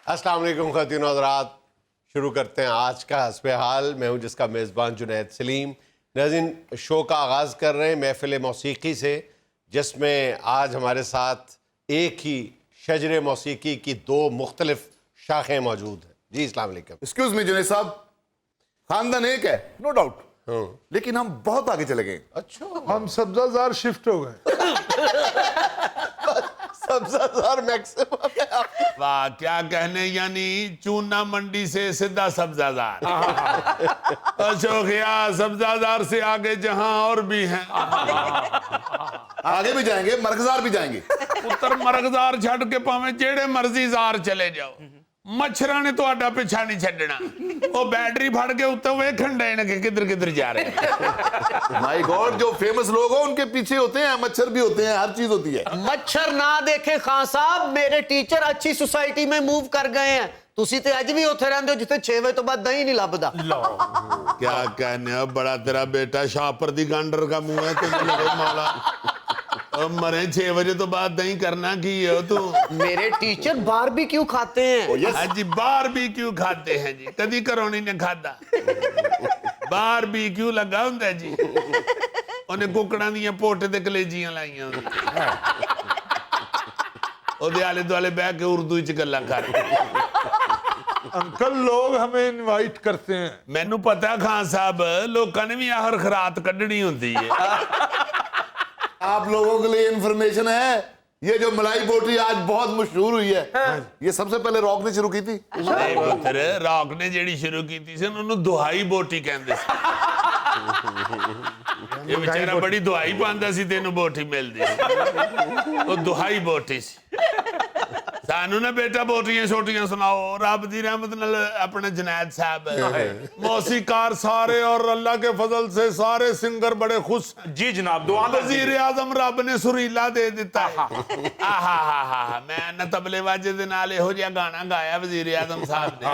अस्सलाम वालेकुम ख़वातीन और हज़रात, शुरू करते हैं आज का हस्ब हाल। मैं हूं जिसका मेज़बान जुनैद सलीम। नाज़रीन, शो का आगाज़ कर रहे हैं महफ़िल मौसीकी से, जिसमें आज हमारे साथ एक ही शजरे मौसीकी की दो मुख्तलिफ शाखें मौजूद हैं। जी अस्सलाम वालेकुम। एक्सक्यूज मी जुनैद साहब, खानदान एक है नो डाउट, लेकिन हम बहुत आगे चले गए। अच्छा, हम सब्जाजार शिफ्ट हो गए। सब्ज़ाज़ार मैक्सिमम। वाह, क्या कहने, यानी चूना मंडी से सीधा सब्जाजार। अशोकिया सब्जाजार से आगे जहां और भी हैं, आगे भी जाएंगे, मरकजार भी जाएंगे। पुत्र मरगजार छड़ के भावें जेड़े मर्जी जार चले जाओ, मच्छरां ने तुहाडा पिछा नहीं छड्डना। वो बैटरी फड़ के उत्ते वेखण डे कि किधर किधर जा रहे हैं। माय गॉड, जो फेमस लोग हो उनके पीछे होते हैं मच्छर भी होते हैं, हर चीज होती है। मच्छर ना देखे खान साहब, मेरे टीचर अच्छी सोसाइटी में मूव कर गए हैं। तुसी ते अज भी उत्थे रहंदे हो जिथे 6 बजे तो बाद दही नहीं लभदा। क्या कहने, बड़ा तेरा बेटा शाहपुर दी गांडर का मुंह है, तेरे लगे माला। मरे 6 बजे तो बाद दही करना की हो तू। मेरे टीचर बारबेक्यू खाते हैं। हाँ जी, बारबेक्यू खाते हैं जी, कदी करोनी ने खादा। बारबेक्यू लगा हुंदा जी, उन्हें कुकड़ां दियां पोट ते कलेजियां लाइयां ओदे आले दुआले बह के उर्दू च गल्लां कर। अंकल, लोग हमें इनवाइट करते हैं। मैनू पता खान साहब, लोकां ने भी आहर खरात कड्ढनी हुंदी है। आप लोगों के लिए इंफॉर्मेशन है, ये जो मलाई बोटी आज बहुत मशहूर हुई है, ये सबसे पहले रॉक ने शुरू की थी। नहीं पुत्र, रॉक ने जेड़ी शुरू की थी उन्होंने दुहाई बोटी कहंदे सी। ये बेचारा बड़ी दुहाई पांदा सी, तेनू बोटी मिलदी सी, वो दुहाई बोटी सी। सानू ना बेटा बोटियां छोटियां सुनाओ। रब दी रहमत नाल अपने जुनैद साहब मौसीकार सारे, और अल्लाह के फजल से सारे सिंगर बड़े खुश हैं। जी जनाब, दुआ वजीर आजम रब ने सुरीला दे दिता है। आहा, मैं न तबले वाजे दे नाल इहो जिहा गाना गाया वजीर आजम साहब ने।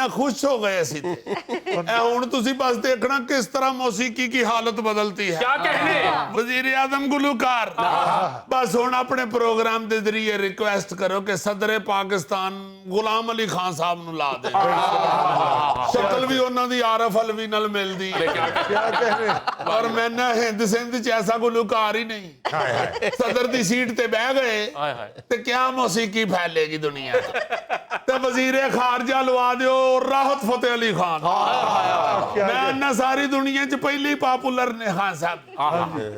खुश हो गए सी हुण तुसी बस देखना किस तरह मौसीकी की हालत बदलती है। क्या कहने, वजीर आजम गुलूकार बस हुण अपने प्रोग्राम के जरिए रिक्वेस्ट करो कि सदर पाकिस्तान गुलाम अली खान साहब नूं ला दे। शक्ल भी उन्हां दी आरफ अलवी नाल मिलदी, क्या कहने, और मैं ना हिंद सिंध च ऐसा गुलूकार ही नहीं। सदर दी सीट ते बह गए ते क्या मौसीकी फैलेगी दुनिया ते वजीर खारजा लवा दियो राहत फतेह अली खान। मैं ना सारी दुनिया च पहले ही पॉपुलर ने खान साहब।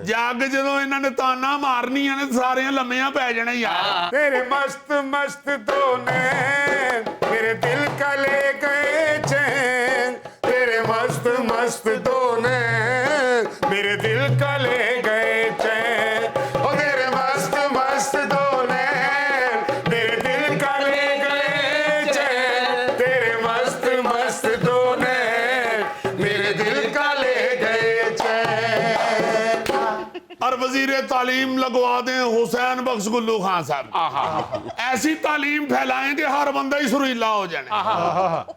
जाके जदों इन्हां ने ताना मारनियां ने सारे लम्मियां पै जाने यार। तेरे मस्त मस्त दो नैन मेरे दिल का ले गए चैन, तेरे मस्त मस्त दो नैन मेरे दिल का ले गए चैन, ओ तेरे मस्त मस्त दो नैन मेरे दिल का ले गए चैन, तेरे मस्त मस्त दो नैन मेरे दिल का ले गए चैन। और वजीर तालीम लगवा दें हुसैन बख्श गुल्लू खान साहब। ऐसी तालीम फैलाएं कि हर बंदा ही सुरीला हो जाए।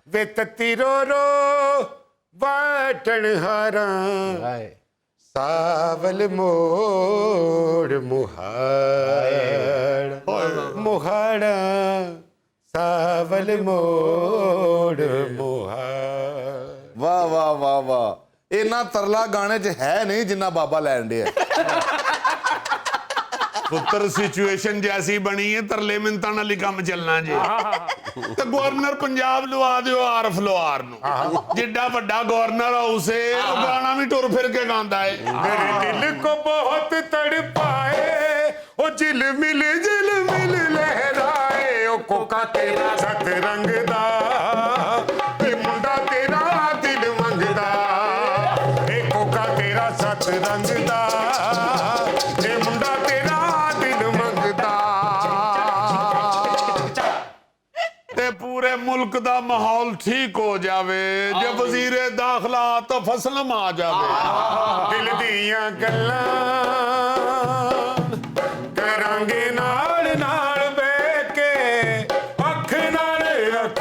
वे तत्ती रो रो वाटन हारा, सावल मोड़ मुहाड़, मुहाड़ा सावल मोड़ मुहाड़। वाह वाह वाह वाह, इन्ना तरला गाने च है नहीं जिन्ना बाबा लैन डे है। पुत्र सिचुएशन जैसी बनी है, तरले मिनता नाल ही काम चलना जी। तो गवर्नर पंजाब लवा दियो आरफ लोहार नूं, जिड्डा वड्डा गवर्नर हाउस है, वो गाना भी टुर फिर के गांदा है। मेरे दिल को बहुत तड़पाए, ओ जिल मिल लहराए, ओ कोका तेरा सतरंग दा, ते मुंडा तेरा दिल मंगदा, ए कोका तेरा सतरंग दा, ए मुंडा तेरा दिल मंगदा। ते पूरे मुल्क दा माहौल ठीक हो जावे, जब वजीर दाखला तो फसलम आ जावे। दिल दियां गल्लां करांगे नाल नाल बैठ के, अख नाल अख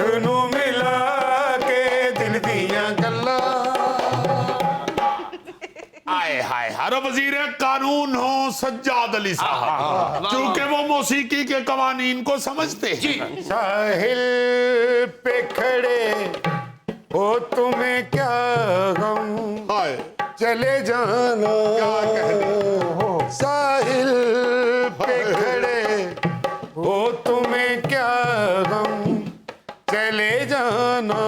हाय हर वजीर कानून हो सज्जाद अली साहब, क्योंकि वो मौसीकी के कवानीन को समझते हैं। साहिल पे खड़े हो तुम्हें क्या गम, हाय चले जाना साहिल पे खड़े हो तुम्हें क्या गम, चले जाना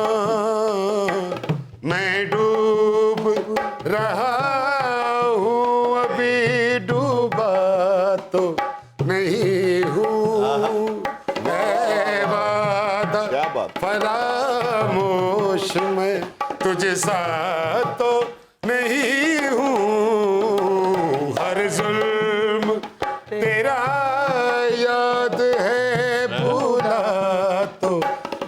मैं डूब रहा हूँ अभी डूबा तो नहीं हूँ, मैं वादा क्या बात। फरामोश मैं तुझे साथ तो नहीं हूँ, हर जुल्म तेरा याद है भूला तो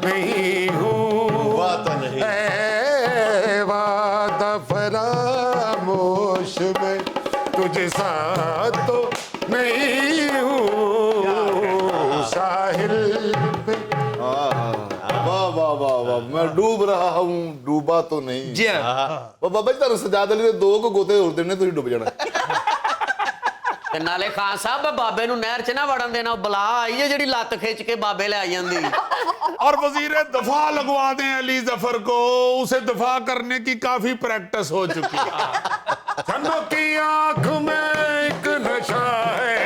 नहीं हूँ, हुआ तो नहीं। ऐ वादा फरामोश में तुझे साथ तो नहीं हूँ, साहिल पे वाह वाह वाह वाह, मैं डूब रहा हूँ डूबा तो नहीं। जी हाँ। ਬਾਬਾ ਜੀ ਤੁਹਾਨੂੰ ਸਜਾਦ ਅਲੀ ਦੇ 2 ਗੋਤੇ ਹੋਰ ਦੇਣੇ, ਤੁਸੀਂ ਡੁੱਬ ਜਾਣਾ। ਤੇ ਨਾਲੇ ਖਾਨ ਸਾਹਿਬ ਬਾਬੇ ਨੂੰ ਨਹਿਰ 'ਚ ਨਾ ਵੜਨ ਦੇਣਾ, ਉਹ ਬਲਾ ਆਈ ਹੈ ਜਿਹੜੀ ਲੱਤ ਖਿੱਚ ਕੇ ਬਾਬੇ ਲੈ ਜਾਂਦੀ। और वजीर दफा लगवा दें अली जफर को, उसे दफा करने की काफी प्रैक्टिस हो चुकी है। चंदों की आंख में एक नशा है,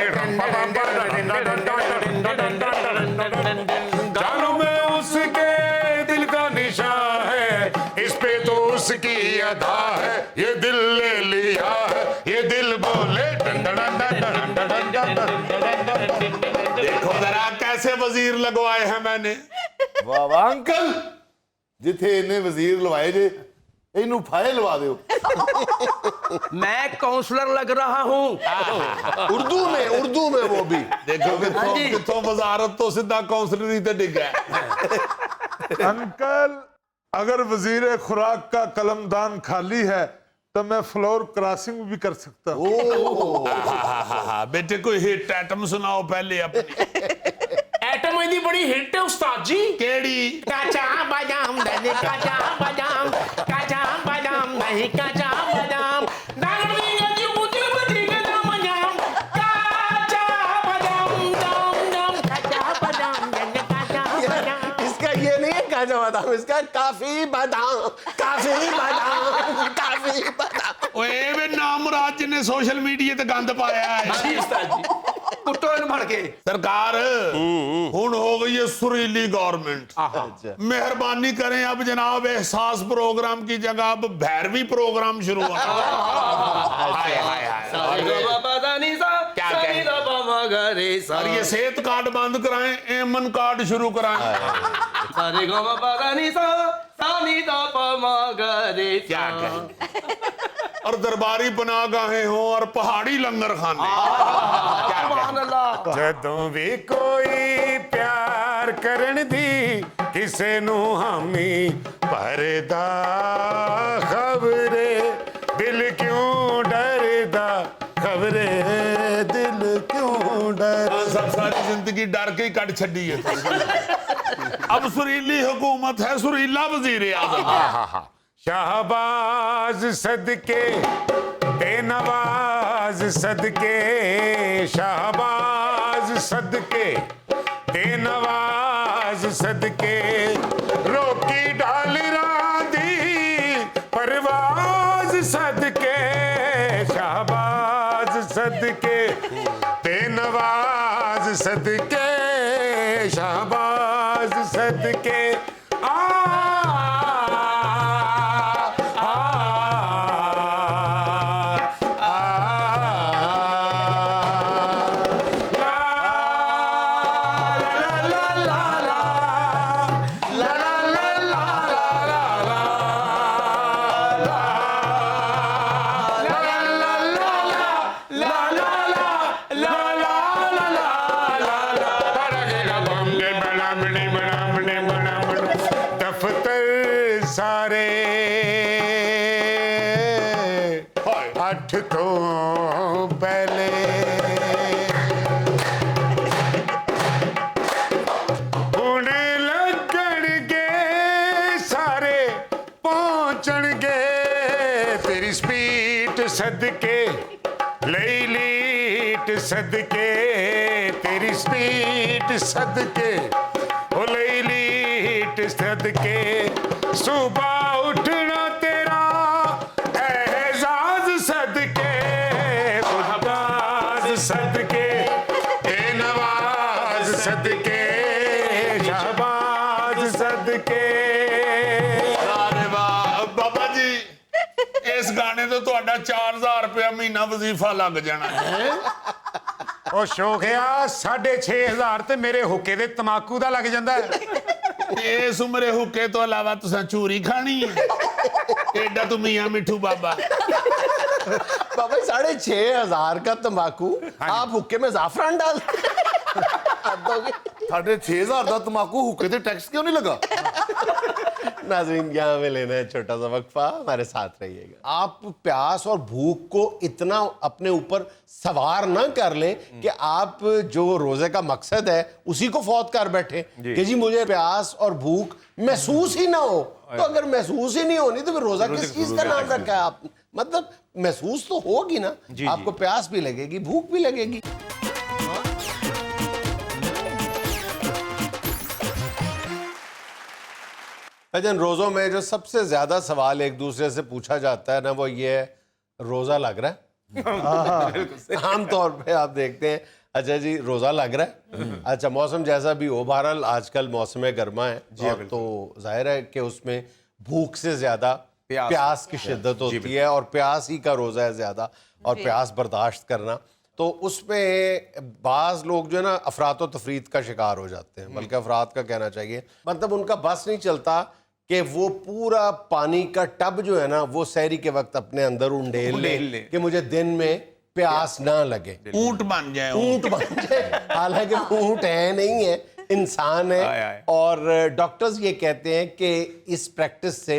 जानों में उसके दिल का निशा है, इस पे तो उसकी अदा है, ये दिल ले लिया है, ये दिल बोले देखो जरा कैसे वजीर लगवाए हैं मैंने। ਵਾਹ ਵਾਹ ਅੰਕਲ, ਜਿੱਥੇ ਇਹਨੇ ਵਜ਼ੀਰ ਲਵਾਏ ਜੇ ਇਹਨੂੰ ਫਾਇਲ ਲਵਾ ਦਿਓ। मैं काउंसलर लग रहा हूँ। उर्दू में वो भी। देखो कितों वजारत तो सीधा काउंसलरी ते डिग गया। अंकल, अगर वजीर खुराक का कलमदान खाली है तो मैं फ्लोर क्रॉसिंग भी कर सकता हूँ। बेटे कोई हिट आइटम सुनाओ पहले अपनी। एटम दी बड़ी हिट है उस्ताद जी। केड़ी? काचा बादाम नहीं काचा बादाम, काचा बादाम नहीं काचा बादाम, दाम दी मुझे बदली का दाम जाम, काचा बादाम दाम दाम, काचा बादाम नहीं काचा बादाम। इसका ये नहीं है काचा बादाम, इसका काफी बादाम, काफी बादाम, काफी बादाम। ओए वे नाम राज ने सोशल मीडिया ते गंद पाया है। जी उस्ताद जी, कुट्टो इन भर के। सरकार हुन हो गई है सुरीली गवर्नमेंट, मेहरबानी करें अब जनाब एहसास प्रोग्राम की जगह अब भैरवी प्रोग्राम शुरू हो। हाय हाय हाय, क्या कहें? और ये सेहत कार्ड बंद कराएं, एमन कार्ड शुरू कराएं। क्या कहें? और दरबारी पनागाहें हों और पहाड़ी लंगर खाने। क्या कहें? जदों भी कोई प्यार करन दी किसे नू हामी परदा, खबरे दिल क्यों डरदा, खबरे दिल क्यों डर। सब सारी जिंदगी डर के ही कट छड़ी है। अब सुरीली हुकूमत है, सुरीला वजीर आज़म। शाहबाज सदके बेनवाज सदके, शाहबाज सदके बेनवाज सदके, रोकी डाल राधी परवाज सदके, शाहबाज सदके बेनवाज सदके, शाहबाज सदके। दफ्तर सारे 8 तो पहले होने लगणगे सारे पहुंचणगे तेरी स्पीड सदके लई लीट सदके तेरी स्पीट सदके ओ लई लीट सदके सुबह उठना तेरा एहसास सदके खुदास सदके ए नवाज सदके शहबाज सदके। अरे वाह बाबा जी, इस गाने तो ਤੁਹਾਡਾ 4000 ਰੁਪਇਆ ਮਹੀਨਾ ਵਜ਼ੀਫਾ ਲੱਗ ਜਾਣਾ ਹੈ। ਉਹ ਸ਼ੋਖਿਆ 6500 ਤੇ ਮੇਰੇ ਹੁੱਕੇ ਦੇ ਤਮਾਕੂ ਦਾ ਲੱਗ ਜਾਂਦਾ ਹੈ। ਤੇ ਇਸ ਉਮਰੇ ਹੁੱਕੇ ਤੋਂ ਇਲਾਵਾ ਤੁਸੀਂ ਚੂਰੀ ਖਾਣੀ ਹੈ। ਐਡਾ ਤੂੰ ਮੀਆਂ ਮਿੱਠੂ ਬਾਬਾ। बाबा 6500 का तंबाकू आप हुक्के में जाफरान डाल साढ़े 6000 का तम्बाकू हुक्के ते टैक्स क्यों नहीं लगा? नाज़रीन, यहाँ में लेना है छोटा सा वक्फा, हमारे साथ रहिएगा। आप प्यास और भूख को इतना अपने ऊपर सवार ना कर लें कि आप जो रोजे का मकसद है उसी को फौत कर बैठे कि जी मुझे प्यास और भूख महसूस ही ना हो। तो अगर महसूस ही नहीं होनी तो फिर रोजा किस चीज का नाम रखा है आप? मतलब महसूस तो होगी ना, आपको प्यास भी लगेगी, भूख भी लगेगी। भजन, रोज़ों में जो सबसे ज़्यादा सवाल एक दूसरे से पूछा जाता है ना, वो ये है, रोज़ा लग रहा है? आम तौर पे आप देखते हैं, अच्छा जी रोज़ा लग रहा है, अच्छा मौसम जैसा भी हो, बहरहाल आजकल मौसम गर्मा है और तो जाहिर है कि उसमें भूख से ज़्यादा प्यास की शिद्दत होती है और प्यास ही का रोज़ा है ज़्यादा, और प्यास बर्दाश्त करना, तो उसमें बाज़ लोग जो है ना अफरात व तफरीत का शिकार हो जाते हैं, बल्कि अफरात का कहना चाहिए। मतलब उनका बस नहीं चलता कि वो पूरा पानी का टब जो है ना वो सहरी के वक्त अपने अंदर उंडेल ले कि मुझे दिन में प्यास ना लगे, ऊंट बन जाए। ऊंट बन जाए। हालांकि ऊंट है नहीं है, इंसान है। और डॉक्टर्स ये कहते हैं कि इस प्रैक्टिस से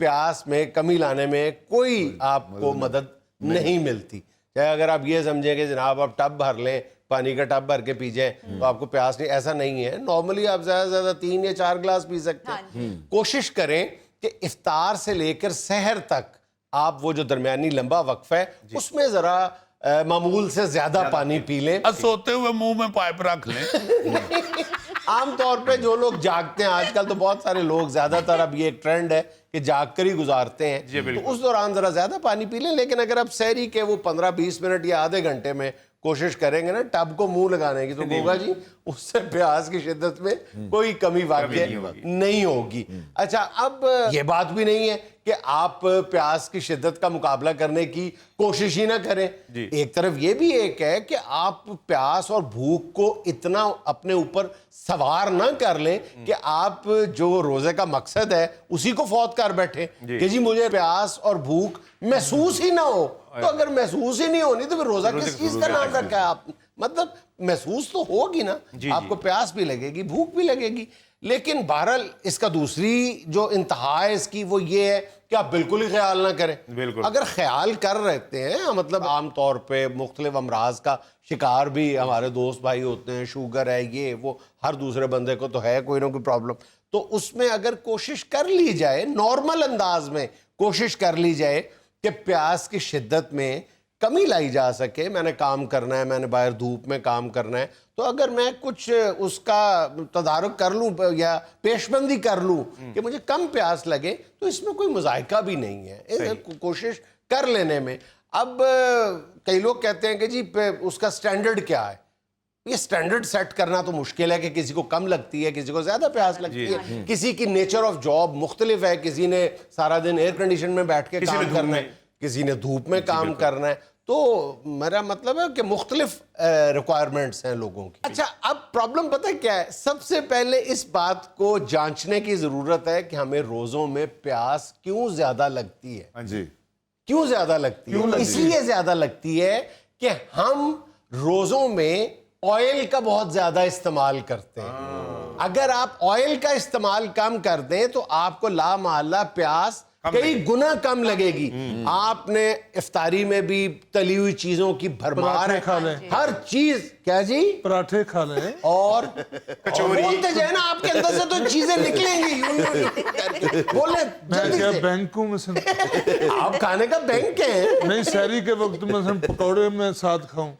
प्यास में कमी लाने में कोई आपको मदद नहीं मिलती। चाहे अगर आप ये समझें कि जनाब आप टब भर लें, पानी का टब भर के पी जाएं तो आपको प्यास नहीं, ऐसा नहीं है। नॉर्मली आप ज़्यादा से ज़्यादा 3 या 4 गिलास पी सकते हैं। कोशिश करें कि इफ्तार से लेकर सहर तक आप वो जो दरमियानी लंबा वक्फा है उसमें ज़रा मामूल से ज़्यादा पानी पी लें। सोते हुए मुंह में पाइप रख लें। आम तौर पे जो लोग जागते हैं, आजकल तो बहुत सारे लोग, ज़्यादातर अब ये एक ट्रेंड है कि जाग कर ही गुजारते हैं, तो उस दौरान ज़रा ज़्यादा पानी पी लें। लेकिन अगर आप सहरी के वो 15-20 मिनट या आधे घंटे में कोशिश करेंगे ना टब को मुंह लगाने की, तो होगा जी उससे प्यास की शिद्दत में कोई कमी वाक़ई नहीं होगी। अच्छा, अब ये बात भी नहीं है कि आप प्यास की शिद्दत का मुकाबला करने की कोशिश ही ना करें। एक तरफ ये भी एक है कि आप प्यास और भूख को इतना अपने ऊपर सवार ना कर लें कि आप जो रोजे का मकसद है उसी को फौत कर बैठे कि जी मुझे प्यास और भूख महसूस ही ना हो। तो अगर महसूस ही नहीं होनी तो फिर रोजा किस चीज का नाम रखा है आप? मतलब महसूस तो होगी ना, आपको प्यास भी लगेगी, भूख भी लगेगी। लेकिन बहरहाल इसका दूसरी जो इंतहा है इसकी वो ये है कि आप बिल्कुल ही ख्याल ना करें। अगर ख्याल कर रहते हैं, मतलब आम तौर पे मुख्तलिफ अमराज का शिकार भी हमारे दोस्त भाई होते हैं, शुगर है, ये वो, हर दूसरे बंदे को तो है कोई ना कोई प्रॉब्लम, तो उसमें अगर कोशिश कर ली जाए, नॉर्मल अंदाज में कोशिश कर ली जाए कि प्यास की शिद्दत में कमी लाई जा सके, मैंने काम करना है, मैंने बाहर धूप में काम करना है, तो अगर मैं कुछ उसका तदारुक कर लूँ या पेशबंदी कर लूँ कि मुझे कम प्यास लगे, तो इसमें कोई मुज़ायका भी नहीं है कोशिश कर लेने में। अब कई लोग कहते हैं कि जी उसका स्टैंडर्ड क्या है? ये स्टैंडर्ड सेट करना तो मुश्किल है कि किसी को कम लगती है, किसी को ज़्यादा प्यास लगती है, किसी की नेचर ऑफ जॉब मुख्तलिफ है, किसी ने सारा दिन एयर कंडीशन में बैठ के काम करना है, किसी ने धूप में काम करना है। तो मेरा मतलब है कि मुख्तलिफ रिक्वायरमेंट्स हैं लोगों की। अच्छा, अब प्रॉब्लम पता है क्या है? सबसे पहले इस बात को जांचने की ज़रूरत है कि हमें रोज़ों में प्यास क्यों ज़्यादा लगती है। हाँ जी, क्यों ज़्यादा लगती है? इसलिए ज़्यादा लगती है कि हम रोज़ों में ऑयल का बहुत ज़्यादा इस्तेमाल करते हैं। अगर आप ऑयल का इस्तेमाल कम कर दें तो आपको ला महल्ला प्यास कई गुना कम लगेगी। आपने इफ्तारी में भी तली हुई चीजों की भरमार है, हर चीज क्या जी? पराठे खा लें। और कचौरी। बोलते जाए ना, आपके अंदर से तो चीजें निकलेंगी यूं यूं करके। बोले मैं जल्दी क्या से। बैंक हूँ मैं आप खाने का बैंक है? नहीं, शहरी के वक्त में पकौड़े में साथ खाऊं,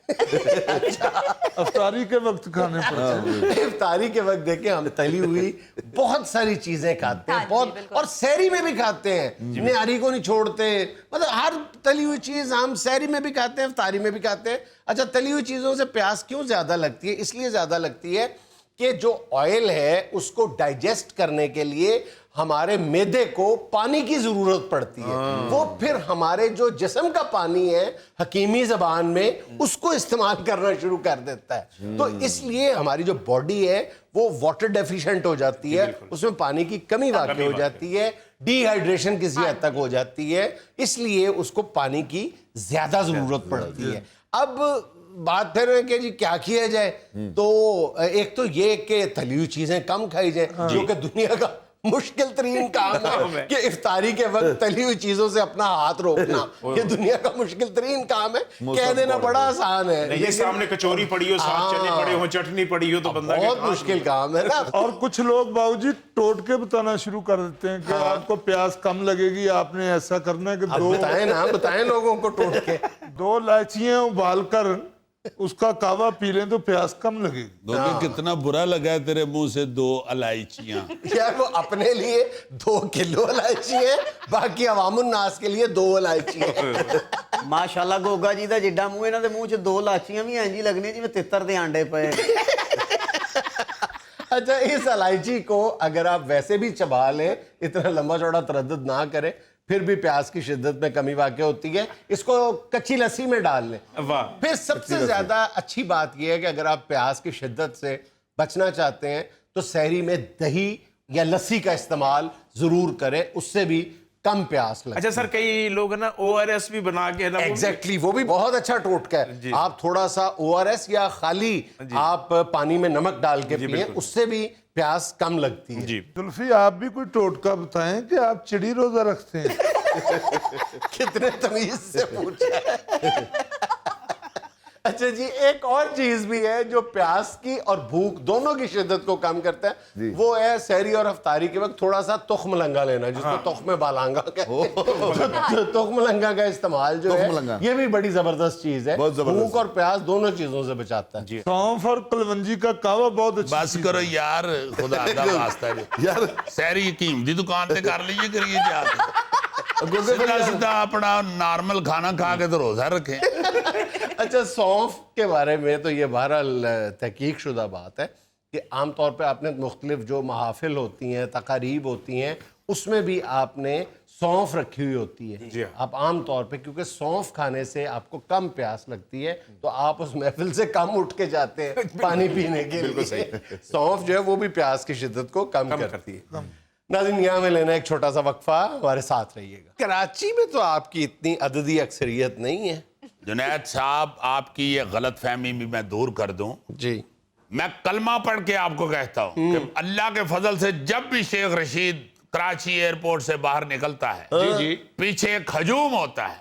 अफ्तारी के वक्त खाने पड़ते हैं। इफ्तारी के वक्त देखे हम तली हुई बहुत सारी चीजें खाते हैं, हाँ जी, बहुत, बिल्कुल। और सहरी में भी खाते हैं, निहारी को नहीं छोड़ते, मतलब हर तली हुई चीज हम सहरी में भी खाते हैं, इफ्तारी में भी खाते हैं। अच्छा, तली हुई चीजों से प्यास क्यों ज्यादा लगती है? इसलिए ज्यादा लगती है कि जो ऑयल है उसको डाइजेस्ट करने के लिए हमारे मैदे को पानी की जरूरत पड़ती है। वो फिर हमारे जो जिस्म का पानी है हकीमी जबान में उसको इस्तेमाल करना शुरू कर देता है। तो इसलिए हमारी जो बॉडी है वो वाटर डेफिशिएंट हो जाती है, उसमें पानी की कमी वाक़ई हो जाती है, डिहाइड्रेशन किसी हद तक हो जाती है, इसलिए उसको पानी की ज्यादा जरूरत पड़ती है। अब बात फिर है कि जी क्या किया जाए? तो एक तो ये कि तली हुई चीजें कम खाई जाए, जो कि दुनिया का मुश्किल तरीन काम है कि इफ्तारी के वक्त तली हुई चीजों से अपना हाथ रोकना, ये दुनिया का मुश्किल तरीन काम है। कह देना बड़ा आसान है, ये सामने कचौरी पड़ी हो, साथ चने पड़े हो, चटनी पड़ी हो, तो बंदा बहुत मुश्किल काम है ना। और कुछ लोग बाबूजी टोट के बताना शुरू कर देते हैं कि आपको प्यास कम लगेगी, आपने ऐसा करना है कि अब बताएं ना, बताएं लोगों को टोट के। 2 इलायचियां उबालकर उसका कावा पी लें तो प्यास कम लगेगी। दोगे कितना बुरा लगा है तेरे मुंह से 2 इलायचियां। यार वो अपने लिए 2 किलो इलायची है, बाकी अवामुन नास के लिए 2 इलायची है। ਮਾਸ਼ਾਅੱਲਾ ਗੋਗਾ ਜੀ ਦਾ ਜਿੱਡਾ ਮੂੰਹ, ਇਹਨਾਂ ਦੇ ਮੂੰਹ 'ਚ 2 ਲਾਚੀਆਂ ਵੀ ਇੰਜ ਹੀ ਲੱਗਣੀਆਂ ਜਿਵੇਂ ਤਿੱਤਰ ਦੇ ਆਂਡੇ ਪਏ। अच्छा, इस इलायची को अगर आप वैसे भी चबा लें, इतना लंबा चौड़ा तरद्दुद ना करें, फिर भी प्यास की शिद्दत में कमी वाक़ई होती है। इसको कच्ची लस्सी में डाल लें। वाह। फिर सबसे ज्यादा अच्छी बात यह है कि अगर आप प्यास की शिद्दत से बचना चाहते हैं तो सहरी में दही या लस्सी का इस्तेमाल जरूर करें, उससे भी कम प्यास लगे। अच्छा सर, कई लोग ना ORS भी बना के ना, एग्जैक्टली, वो भी बहुत अच्छा टोटका है। आप थोड़ा सा ORS या खाली आप पानी में नमक डाल के पिए, उससे भी प्यास कम लगती है। जी। जुल्फी, आप भी कोई टोटका बताएं कि आप चिड़ी रोजा रखते हैं। कितने तमीज से पूछा है। अच्छा जी, एक और चीज भी है जो प्यास की और भूख दोनों की शिद्दत को कम करता है, वो है सहरी और अफ्तारी के वक्त थोड़ा सा तुख्म लंगा लेना, जिसको तुख्म बालांगा कहते हैं। तुख्म लंगा का इस्तेमाल जो है ये भी बड़ी जबरदस्त चीज है, भूख और प्यास दोनों चीजों से बचाता है। सौंफ और कलवंजी का कावा बहुत अच्छा। बस करो यार, खुदा दा वास्ता यार सहरी हकीम दी दुकान पे कर लीजिए, करिए जाके सीधा अपना नॉर्मल खाना खा के तो रोजा रखें। अच्छा, सौंफ के बारे में तो ये बहरहाल तहकीक शुदा बात है कि आमतौर पे आपने मुख्तलिफ जो महाफिल होती हैं, तकारीब होती हैं, उसमें भी आपने सौंफ रखी हुई होती है। आप आम तौर पे, क्योंकि सौंफ खाने से आपको कम प्यास लगती है, तो आप उस महफिल से कम उठ के जाते हैं पानी पीने के लिए। सौंफ जो है वो भी प्यास की शिद्दत को कम करती है। नाज़रीन, यहाँ में लेना एक छोटा सा वक्फा, हमारे साथ रहिएगा। कराची में तो आपकी इतनी अददी अक्सरियत नहीं है। जुनैद साहब, आपकी ये गलत फहमी भी मैं दूर कर दूं। जी, मैं कलमा पढ़ के आपको कहता हूं कि अल्लाह के फजल से जब भी शेख रशीद कराची एयरपोर्ट से बाहर निकलता है, पीछे एक हजूम होता है,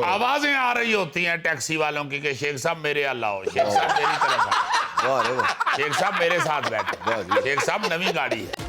आवाजें आ रही होती हैं टैक्सी वालों की कि शेख साहब मेरे अल्लाह हो, शेख साहब मेरी तरफ आओ, शेख साहब मेरे साथ बैठे, शेख साहब नवी गाड़ी है।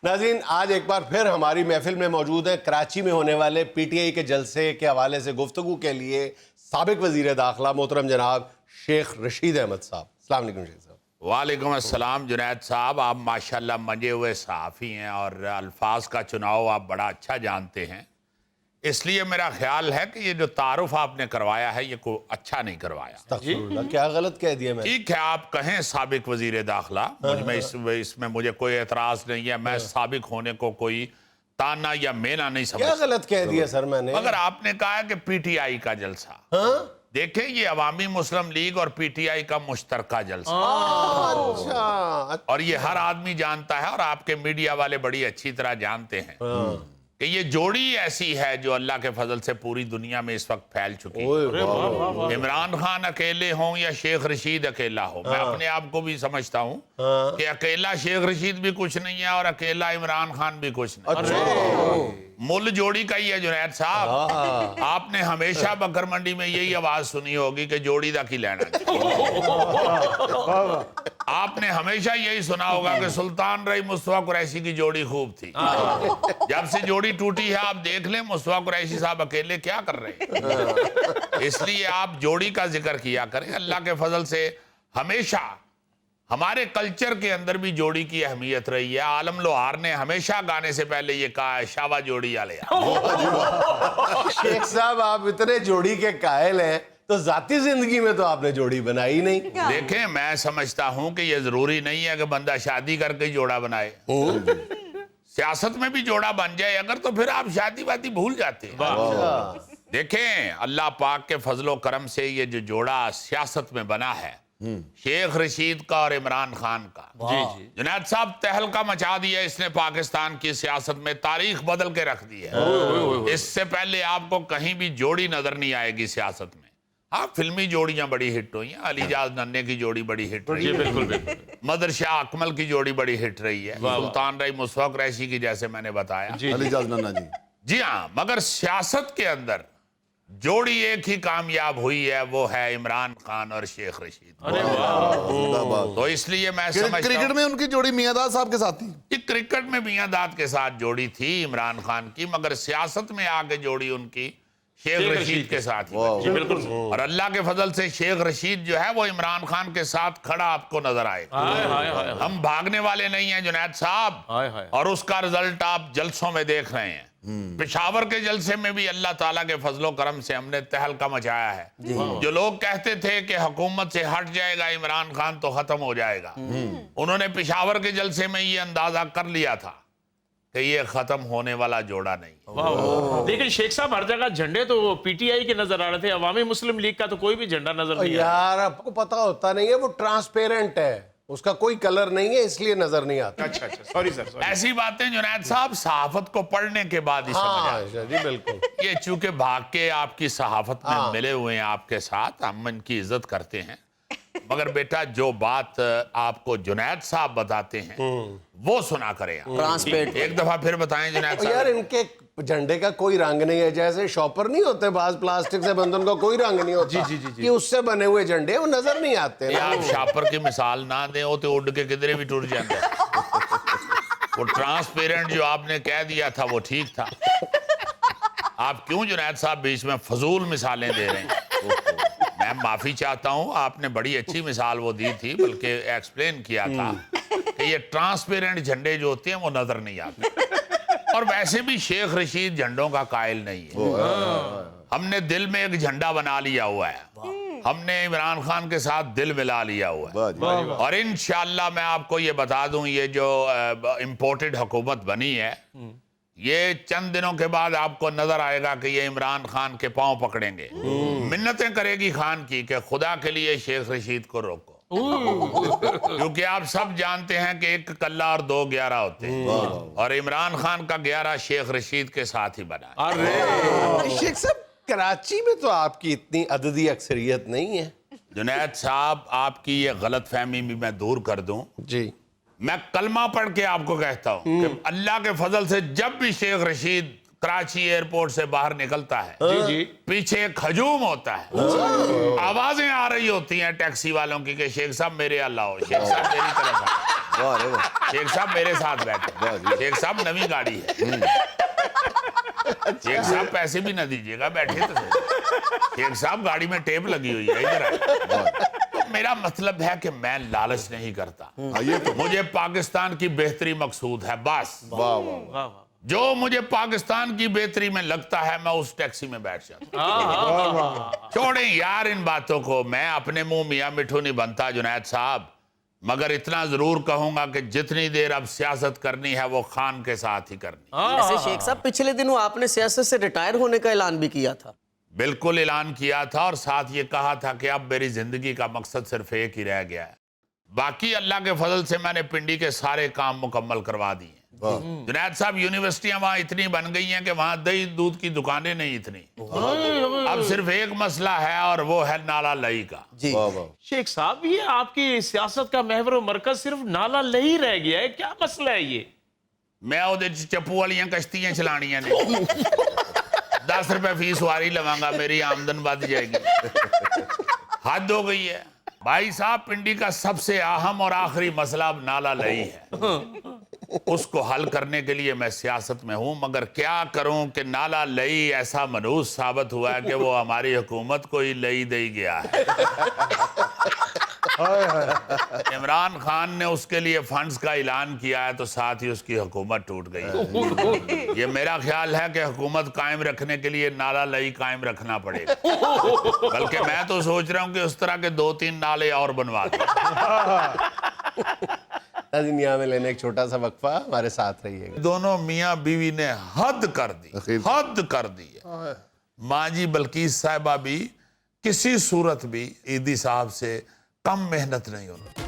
नाज़रीन, आज एक बार फिर हमारी महफिल में मौजूद है कराची में होने वाले PTI के जलसे के हवाले से गुफ्तगू के लिए साबिक वज़ीर दाखिला मोहतरम जनाब शेख रशीद अहमद साहब। अस्सलाम वालेकुम शेख साहब। वालेकुम अस्सलाम जुनैद साहब, आप माशाल्लाह मजे हुए सहाफ़ी हैं और अल्फाज का चुनाव आप बड़ा अच्छा जानते हैं, इसलिए मेरा ख्याल है कि ये जो तारुफ आपने करवाया है ये को अच्छा नहीं करवाया। अस्तगफिरुल्लाह, क्या गलत कह दिया मैंने? ठीक है, आप कहें साबिक वजीर दाखिला, मुझमें इसमें मुझे कोई एतराज नहीं है, मैं साबिक होने को कोई ताना या मेना नहीं क्या समझता। गलत कह दिया सर मैंने? अगर आपने कहा कि PTI का जलसा, देखें ये अवामी मुस्लिम लीग और PTI का मुश्तरका जलसा, अच्छा, और ये हर आदमी जानता है और आपके मीडिया वाले बड़ी अच्छी तरह जानते हैं कि ये जोड़ी ऐसी है जो अल्लाह के फजल से पूरी दुनिया में इस वक्त फैल चुकी है। इमरान खान अकेले हों या शेख रशीद अकेला हो, मैं अपने आप को भी समझता हूँ कि अकेला शेख रशीद भी कुछ नहीं है और अकेला इमरान खान भी कुछ नहीं। मुल जोड़ी का ही है जुनैद साहब। आपने हमेशा बकर मंडी में यही आवाज सुनी होगी कि जोड़ी दा की लेना। आपने हमेशा यही सुना होगा कि सुल्तान रही मुस्तफा कुरैशी की जोड़ी खूब थी। जब से जोड़ी टूटी है आप देख लें मुस्तफा कुरैशी साहब अकेले क्या कर रहे हैं। इसलिए आप जोड़ी का जिक्र किया करें। अल्लाह के फजल से हमेशा हमारे कल्चर के अंदर भी जोड़ी की अहमियत रही है। आलम लोहार ने हमेशा गाने से पहले ये कहा है, शाबा जोड़ी आले। शेख साहब आप इतने जोड़ी के कायल हैं तो जाती जिंदगी में तो आपने जोड़ी बनाई नहीं। देखें, मैं समझता हूं कि ये जरूरी नहीं है कि बंदा शादी करके ही जोड़ा बनाए। सियासत में भी जोड़ा बन जाए अगर तो फिर आप शादी वादी भूल जाते हैं। देखें, अल्लाह पाक के फजलो करम से ये जो जोड़ा सियासत में बना है, शेख रशीद का और इमरान खान का, जुनैद साहब तहलका मचा दिया इसने पाकिस्तान की सियासत में, तारीख बदल के रख दी है। इससे पहले आपको कहीं भी जोड़ी नजर नहीं आएगी सियासत में। हाँ, फिल्मी जोड़ियां बड़ी हिट हुई हैं। अलीजाज नन्हे की जोड़ी बड़ी हिट रही है, बिल्कुल। मदर शाह अकमल की जोड़ी बड़ी हिट रही है। सुल्तान रही मुस्तफा कुरैशी की, जैसे मैंने बताया। अलीजाज नन्हा जी। जी हाँ, मगर सियासत के अंदर जोड़ी एक ही कामयाब हुई है, वो है इमरान खान और शेख रशीद। तो इसलिए मैं समझता क्रिकेट में उनकी जोड़ी मियांदाद साहब के साथ थी। क्रिकेट में मियांदाद के साथ जोड़ी थी इमरान खान की, मगर सियासत में आगे जोड़ी उनकी शेख रशीद के साथ ही। बिल्कुल। और अल्लाह के फजल से शेख रशीद जो है वो इमरान खान के साथ खड़ा आपको नजर आएगा। हम भागने वाले नहीं हैं जुनैद साहब, और उसका रिजल्ट आप जलसों में देख रहे हैं। पेशावर के जलसे में भी अल्लाह ताला के फजलो करम से हमने तहलका मचाया है। जो लोग कहते थे कि हुकूमत से हट जाएगा इमरान खान तो खत्म हो जाएगा, उन्होंने पेशावर के जलसे में ये अंदाजा कर लिया था कि ये खत्म होने वाला जोड़ा नहीं। लेकिन शेख साहब हर जगह झंडे तो पीटीआई के नजर आ रहे थे, अवामी मुस्लिम लीग का तो कोई भी झंडा नजर नहीं आया। यार आपको पता होता नहीं है, वो ट्रांसपेरेंट है, उसका कोई कलर नहीं है, इसलिए नजर नहीं आता। अच्छा, सॉरी सर। ऐसी बातें जुनैद साहब सहाफत को पढ़ने के बाद ही समझ आए। जी बिल्कुल। ये चूंकि भाग के आपकी सहाफत में मिले हुए हैं आपके साथ, हम इनकी इज्जत करते हैं, मगर बेटा जो बात आपको जुनैद साहब बताते हैं वो सुना करें। ट्रांसपेरेंट एक दफा फिर बताएं जुनैद साहब। यार इनके झंडे का कोई रंग नहीं है, जैसे शॉपर नहीं होते बाज प्लास्टिक से बंधन का कोई रंग नहीं होता। जी, कि उससे बने हुए झंडे वो नजर नहीं आते। आप शापर की मिसाल ना दें, वो तो उड़ के किधरे भी टूट जाते हैं। वो ट्रांसपेरेंट जो आपने कह दिया था वो ठीक था। आप क्यों जुनैद साहब बीच में फजूल मिसालें दे रहे हैं? मैं माफी चाहता हूं, आपने बड़ी अच्छी मिसाल वो दी थी, बल्कि एक्सप्लेन किया था कि ये ट्रांसपेरेंट झंडे जो होते हैं वो नजर नहीं आते। और वैसे भी शेख रशीद झंडों का कायल नहीं है। हमने दिल में एक झंडा बना लिया हुआ है, हमने इमरान खान के साथ दिल मिला लिया हुआ है। और इंशाअल्लाह मैं आपको ये बता दूं, ये जो इम्पोर्टेड हुकूमत बनी है, ये चंद दिनों के बाद आपको नजर आएगा कि ये इमरान खान के पांव पकड़ेंगे, मिन्नतें करेगी खान की कि खुदा के लिए शेख रशीद को रोको। क्योंकि आप सब जानते हैं कि एक कल्ला और दो 11 होते हैं, और इमरान खान का 11 शेख रशीद के साथ ही बना है। शेख साहब कराची में तो आपकी इतनी अददी अक्सरियत नहीं है। जुनैद साहब आपकी ये गलत फहमी भी मैं दूर कर दूं। जी, मैं कलमा पढ़ के आपको कहता हूं कि अल्लाह के फजल से जब भी शेख रशीद कराची एयरपोर्ट से बाहर निकलता है, पीछे एक हजूम होता है, आवाजें आ रही होती हैं टैक्सी वालों की कि शेख साहब मेरे अल्लाह हो, शेख साहब मेरी तरफ आओ, शेख साहब मेरे साथ बैठे, शेख साहब नवी गाड़ी है, शेख साहब पैसे भी ना दीजिएगा, बैठे तो सही, शेख साहब गाड़ी में टेप लगी हुई है, इधर आए। मेरा मतलब है कि मैं लालच नहीं करता, मुझे पाकिस्तान की बेहतरी मकसूद है बस। जो मुझे पाकिस्तान की बेहतरी में लगता है मैं उस टैक्सी में बैठ जाता हूं। छोड़ें यार इन बातों को, मैं अपने मुंह मियां मिठू नहीं बनता जुनैद साहब, मगर इतना जरूर कहूंगा कि जितनी देर अब सियासत करनी है वो खान के साथ ही करनी। वैसे शेख साहब पिछले दिनों आपने सियासत से रिटायर होने का ऐलान भी किया था। बिल्कुल ऐलान किया था, और साथ ये कहा था कि अब मेरी जिंदगी का मकसद सिर्फ एक ही रह गया है, बाकी अल्लाह के फजल से मैंने पिंडी के सारे काम मुकम्मल करवा दिए। जुनैद साहब यूनिवर्सिटियां वहां इतनी बन गई हैं कि वहां दही दूध की दुकानें नहीं इतनी, अब सिर्फ एक मसला है और वो है नाला लई का। जी शेख साहब, ये आपकी सियासत का महवर मरकज सिर्फ नाला लही रह गया है, क्या मसला है ये? ਮੈਂ ਉਹਦੇ 'ਚ ਚੱਪੂ ਵਾਲੀਆਂ ਕਸ਼ਤੀਆਂ ਚਲਾਣੀਆਂ ਨੇ 10 रुपए फीस सवारी लवांगा, मेरी आमदन बढ़ जाएगी। हद हो गई है भाई साहब। पिंडी का सबसे अहम और आखिरी मसला अब नाला लई है। उसको हल करने के लिए मैं सियासत में हूं, मगर क्या करूं कि नाला लई ऐसा मनहूस साबित हुआ है कि वो हमारी हुकूमत को ही लई दे गया है। इमरान खान ने उसके लिए फंड्स का ऐलान किया है तो साथ ही उसकी हुकूमत टूट गई। ये मेरा ख्याल है कि हुकूमत कायम रखने के लिए नाला लई कायम रखना पड़ेगा। बल्कि मैं तो सोच रहा हूं कि उस तरह के 2-3 नाले और बनवा दें। नाज़रीन, यहाँ में लेने एक छोटा सा वक्फा, हमारे साथ रहिएगा। दोनों मियाँ बीवी ने हद कर दी, हद कर दी है। माँ जी बल्कीस साहिबा भी किसी सूरत भी ईदी साहब से कम मेहनत नहीं होती।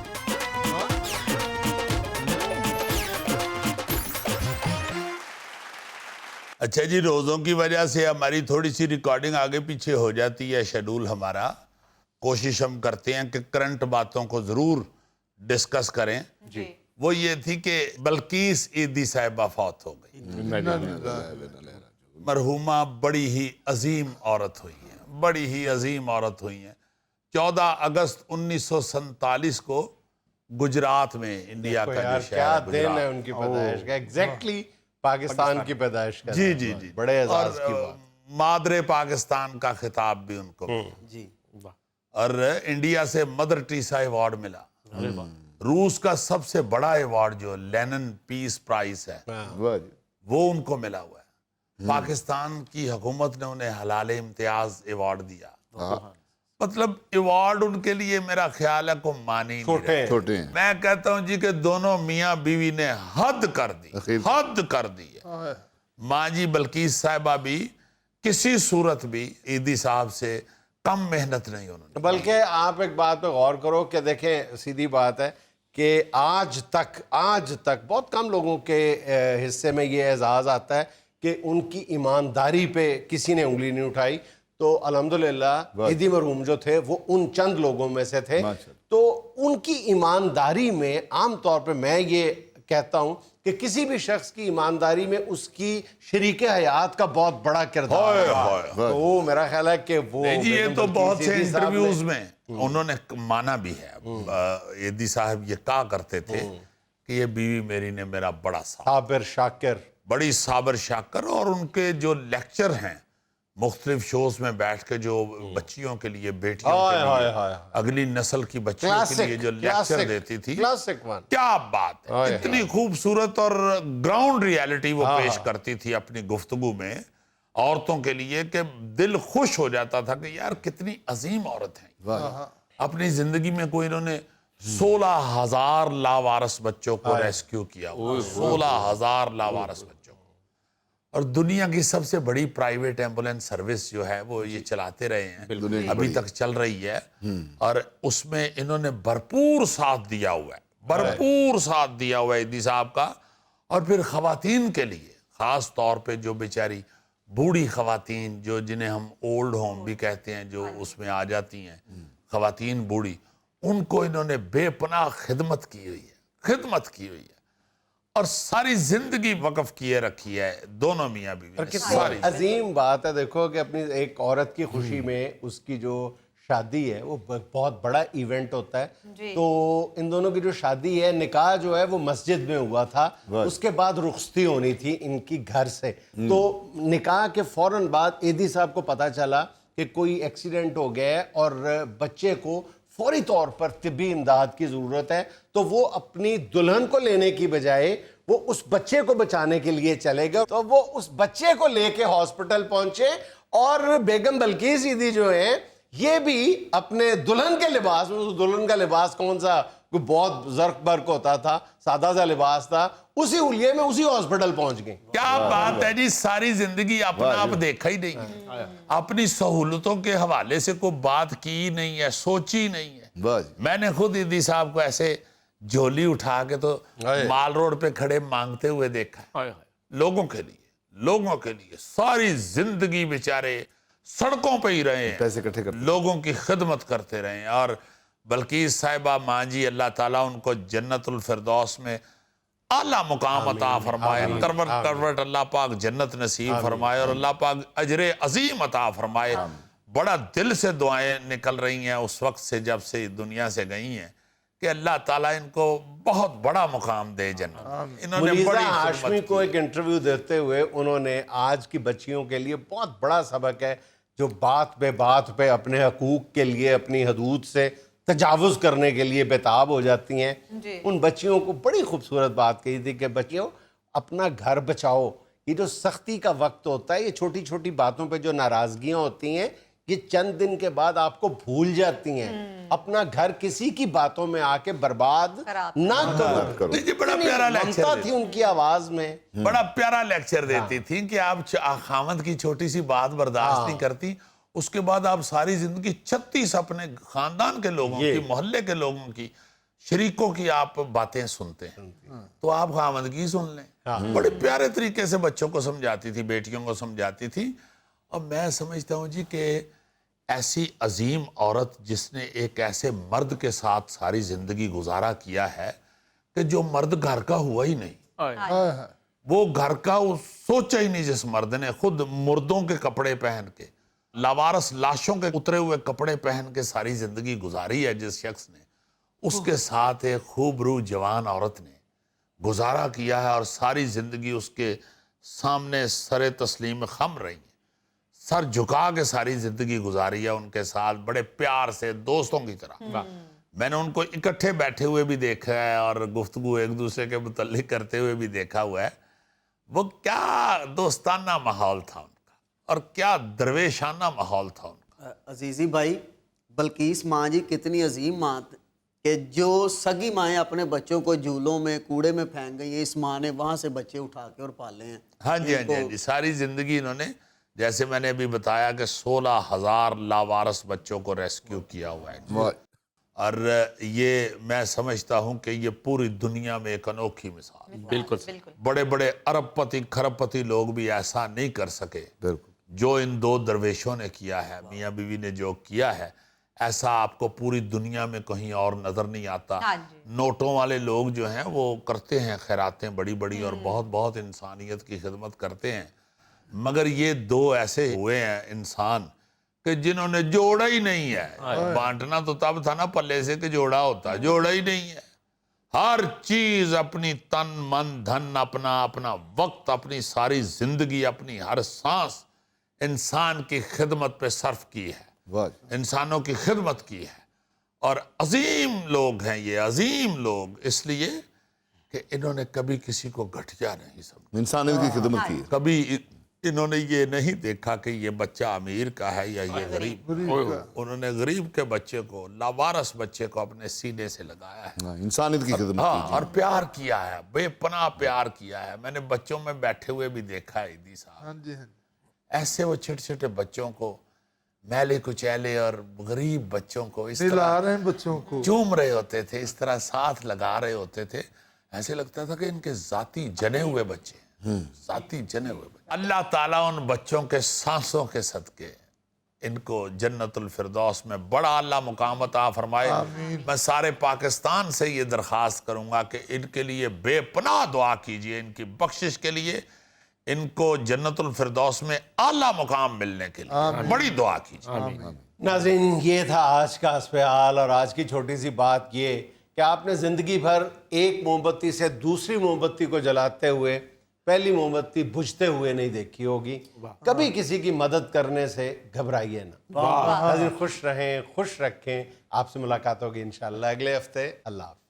अच्छा जी, रोजों की वजह से हमारी थोड़ी सी रिकॉर्डिंग आगे पीछे हो जाती है, शेड्यूल हमारा। कोशिश हम करते हैं कि करंट बातों को जरूर डिस्कस करें। जी, वो ये थी कि बल्कीस ईदी साहिबा फौत हो गई। मरहुमा बड़ी ही अजीम औरत हुई है, बड़ी ही अजीम औरत हुई है। 14 अगस्त 1947 को गुजरात में इंडिया का यार जो क्या शहर दिन है गुजरात, उनकी पैदाइश का, एग्जैक्टली पाकिस्तान की पैदाइश का। जी जी जी, बड़े एजाज की और बात। मादरे पाकिस्तान का खिताब भी उनको मिला। जी, और इंडिया से मदर टेरेसा अवार्ड मिला। रूस का सबसे बड़ा अवार्ड जो लेनिन पीस प्राइज है वाह जी। वो उनको मिला हुआ है। पाकिस्तान की हुकूमत ने उन्हें हलाल इम्तियाज अवार्ड दिया। मतलब अवार्ड उनके लिए मेरा ख्याल है को मानी नहीं छोटे रहे। हैं। छोटे हैं। मैं कहता हूं जी कि दोनों मियाँ बीवी ने हद कर दी, अखीर। हद कर दी है। माँ जी बल्कीस साहिबा भी किसी सूरत भी ईदी साहब से कम मेहनत नहीं उन्होंने। बल्कि आप एक बात पे गौर करो कि देखें, सीधी बात है कि आज तक बहुत कम लोगों के हिस्से में ये एजाज़ आता है कि उनकी ईमानदारी पे किसी ने उंगली नहीं उठाई। तो अल्हम्दुलिल्लाह ईदी मरहूम जो थे वो उन चंद लोगों में से थे। तो उनकी ईमानदारी में आम तौर पे मैं ये कहता हूँ कि किसी भी शख्स की ईमानदारी में उसकी शरीक हयात का बहुत बड़ा किरदार है। तो वो मेरा ख्याल है कि वो नहीं जी, ये बेगम तो बहुत बल्कीस से ईदी साहब ने- इंटरव्यूज में उन्होंने माना भी है। ईदी साहब ये कहा करते थे कि ये बीवी मेरी ने मेरा बड़ा साथ, साबिर शाकिर, बड़ी साबर शाकर। और उनके जो लेक्चर हैं मुख्तलिफ शोज में बैठ के, जो बच्चियों के लिए, बेटियों के लिए, अगली नस्ल की बच्चियों के लिए जो लेक्चर देती थी, क्लासिक वन। क्या बात है। इतनी खूबसूरत और ग्राउंड रियलिटी वो पेश करती थी अपनी गुफ्तगू में औरतों के लिए कि दिल खुश हो जाता था कि यार कितनी अजीम औरत है। अपनी जिंदगी में कोई इन्होंने 16,000 लावारस बच्चों को रेस्क्यू किया, 16,000 लावारस बच्चों को। और दुनिया की सबसे बड़ी प्राइवेट एम्बुलेंस सर्विस जो है वो ये चलाते रहे हैं, अभी तक चल रही है। और उसमें इन्होंने भरपूर साथ दिया हुआ है, भरपूर साथ दिया हुआ है ईदी साहब का। और फिर खवातीन के लिए खास तौर पे जो बेचारी बूढ़ी खवातीन, जो जिन्हें हम ओल्ड होम भी कहते हैं, जो उसमें आ जाती हैं खवातीन बूढ़ी, उनको इन्होंने बेपनाह खिदमत की हुई है, खिदमत की हुई है। और सारी जिंदगी वक्फ किए रखी है दोनों मियाँ बीवी ने, सारी। अजीम बात है, देखो कि अपनी एक औरत की खुशी में उसकी जो शादी है वो बहुत बड़ा इवेंट होता है। तो इन दोनों की जो शादी है, निकाह जो है वो मस्जिद में हुआ था, उसके बाद रुखसती होनी थी इनकी घर से। तो निकाह के फौरन बाद ईदी साहब को पता चला कि कोई एक्सीडेंट हो गया है और बच्चे को फौरी तौर पर तिब्बी इमदाद की ज़रूरत है। तो वो अपनी दुल्हन को लेने की बजाय वो उस बच्चे को बचाने के लिए चले गए। तो वो उस बच्चे को लेके हॉस्पिटल पहुंचे और बेगम बल्कीस ईदी जो है ये भी अपने दुल्हन के लिबास में, उस दुल्हन का लिबास कौन सा, कोई बहुत जर्क बर्क होता था, सादा सा लिबास था, उसी हुलिये में उसी हॉस्पिटल पहुंच गए। क्या बात है जी, सारी जिंदगी अपना आप देखा ही नहीं है, अपनी सहूलतों के हवाले से कोई बात की नहीं है, सोची नहीं है। मैंने खुद ईदी साहब को ऐसे झोली उठा के तो माल रोड पे खड़े मांगते हुए देखा है। लोगों के लिए सारी जिंदगी बेचारे सड़कों पे ही रहे हैं, पैसे इकट्ठे करते, लोगों की खिदमत करते रहे। और बल्कीस साहिबा माँ जी, अल्लाह ताला उनको जन्नतुल फिरदौस में आला मुकाम अता फरमाए, करवट अल्लाह पाक जन्नत नसीब फरमाए और अल्लाह पाक अजर अजीम अता फरमाए। बड़ा दिल से दुआएं निकल रही हैं उस वक्त से जब से दुनिया से गई हैं कि अल्लाह ताला इनको बहुत बड़ा मुकाम दे जन्नत। इन्होंने मुनीज़ा बड़ी हाशमी खिदमत को की। एक इंटरव्यू देते हुए उन्होंने आज की बच्चियों के लिए बहुत बड़ा सबक है, जो बात पे अपने हकूक के लिए अपनी हदूद से तजावुज़ करने के लिए बेताब हो जाती हैं। उन बच्चियों को बड़ी खूबसूरत बात कही थी कि बच्चियों अपना घर बचाओ। ये जो सख्ती का वक्त होता है, ये छोटी छोटी बातों पे जो नाराज़गियाँ होती हैं, ये चंद दिन के बाद आपको भूल जाती हैं। अपना घर किसी की बातों में आके बर्बाद ना करो। ये बड़ा प्यारा लेक्चर ममता देती थी उनकी आवाज में। बड़ा प्यारा लेक्चर देती थी कि आप खामद की छोटी सी बात बर्दाश्त नहीं करती, उसके बाद आप सारी जिंदगी 36 अपने खानदान के लोगों की, मोहल्ले के लोगों की, शरीकों की आप बातें सुनते हैं, तो आप खामद की सुन लें। बड़े प्यारे तरीके से बच्चों को समझाती थी, बेटियों को समझाती थी। और मैं समझता हूँ जी कि ऐसी अजीम औरत जिसने एक ऐसे मर्द के साथ सारी जिंदगी गुजारा किया है कि जो मर्द घर का हुआ ही नहीं, वो घर का सोचा ही नहीं, जिस मर्द ने खुद मुर्दों के कपड़े पहन के, लावारस लाशों के उतरे हुए कपड़े पहन के सारी जिंदगी गुजारी है, जिस शख्स ने उसके साथ एक खूबरू जवान औरत ने गुजारा किया है और सारी जिंदगी उसके सामने सरे तस्लीम खम रही है, सर झुका के सारी जिंदगी गुजारी है उनके साथ, बड़े प्यार से दोस्तों की तरह। मैंने उनको इकट्ठे बैठे हुए भी देखा है और गुफ्तगू एक दूसरे के मुतल्लिक करते हुए भी देखा हुआ है। वो क्या दोस्ताना माहौल था उनका और क्या दरवेशाना माहौल था उनका। अजीजी भाई, बल्कीस माँ जी कितनी अजीम माँ कि जो सगी माएँ अपने बच्चों को झूलों में कूड़े में फेंक गई हैं, इस माँ ने वहाँ से बच्चे उठा के और पाले हैं। हाँ जी, हाँ जी, हाँ जी। सारी जिंदगी इन्होंने, जैसे मैंने अभी बताया कि 16,000 लावारस बच्चों को रेस्क्यू किया हुआ है। और ये मैं समझता हूँ कि ये पूरी दुनिया में एक अनोखी मिसाल है। बिल्कुल बड़े बड़े अरबपति खरबपति लोग भी ऐसा नहीं कर सके जो इन दो दरवेशों ने किया है, मियाँ बीवी ने जो किया है, ऐसा आपको पूरी दुनिया में कहीं और नजर नहीं आता। नोटों वाले लोग जो हैं वो करते हैं खैरातें बड़ी बड़ी और बहुत बहुत इंसानियत की खिदमत करते हैं, मगर ये दो ऐसे हुए हैं इंसान कि जिन्होंने जोड़ा ही नहीं है। बांटना तो तब था ना पल्ले से कि जोड़ा होता, जोड़ा ही नहीं है। हर चीज अपनी तन मन धन, अपना अपना वक्त, अपनी सारी जिंदगी, अपनी हर सांस इंसान की खिदमत पे सर्फ की है, इंसानों की खिदमत की है। और अजीम लोग हैं ये, अजीम लोग इसलिए कि इन्होंने कभी किसी को घटिया नहीं समझा, इंसानियत की खिदमत की है। कभी इन्होंने ये नहीं देखा कि ये बच्चा अमीर का है या ये गरीब। उन्होंने गरीब के बच्चे को, लावारस बच्चे को अपने सीने से लगाया है, इंसानियत की खिदमत हाँ, की। और प्यार किया है, बेपनाह प्यार किया है। मैंने बच्चों में बैठे हुए भी देखा है ईदी साहब, ऐसे वो छोटे छोटे बच्चों को, मैले कुचैले और गरीब बच्चों को इस तरह बच्चों को चूम रहे होते थे, इस तरह साथ लगा रहे होते थे। ऐसे लगता था कि इनके जाती जने हुए बच्चे, जाती जने हुए बच्चे। अल्लाह ताला उन बच्चों के सांसों के सदके इनको जन्नतुल फिरदौस में बड़ा आला मुकाम अता फरमाए। मैं सारे पाकिस्तान से ये दरख्वास्त करूंगा कि इनके लिए बेपनाह दुआ कीजिए, इनकी बख्शिश के लिए, इनको जन्नतुल फिरदौस में आला मुकाम मिलने के लिए बड़ी दुआ कीजिए। नाज़रीन, ये था आज का हस्बे-हाल। और आज की छोटी सी बात ये कि आपने ज़िंदगी भर एक मोमबत्ती से दूसरी मोमबत्ती को जलाते हुए पहली मोमबत्ती बुझते हुए नहीं देखी होगी। कभी किसी की मदद करने से घबराइए ना। नाज़रीन, खुश रहें, खुश रखें। आपसे मुलाकात होगी इंशाअल्लाह अगले हफ्ते। अल्लाह हाफ़िज़।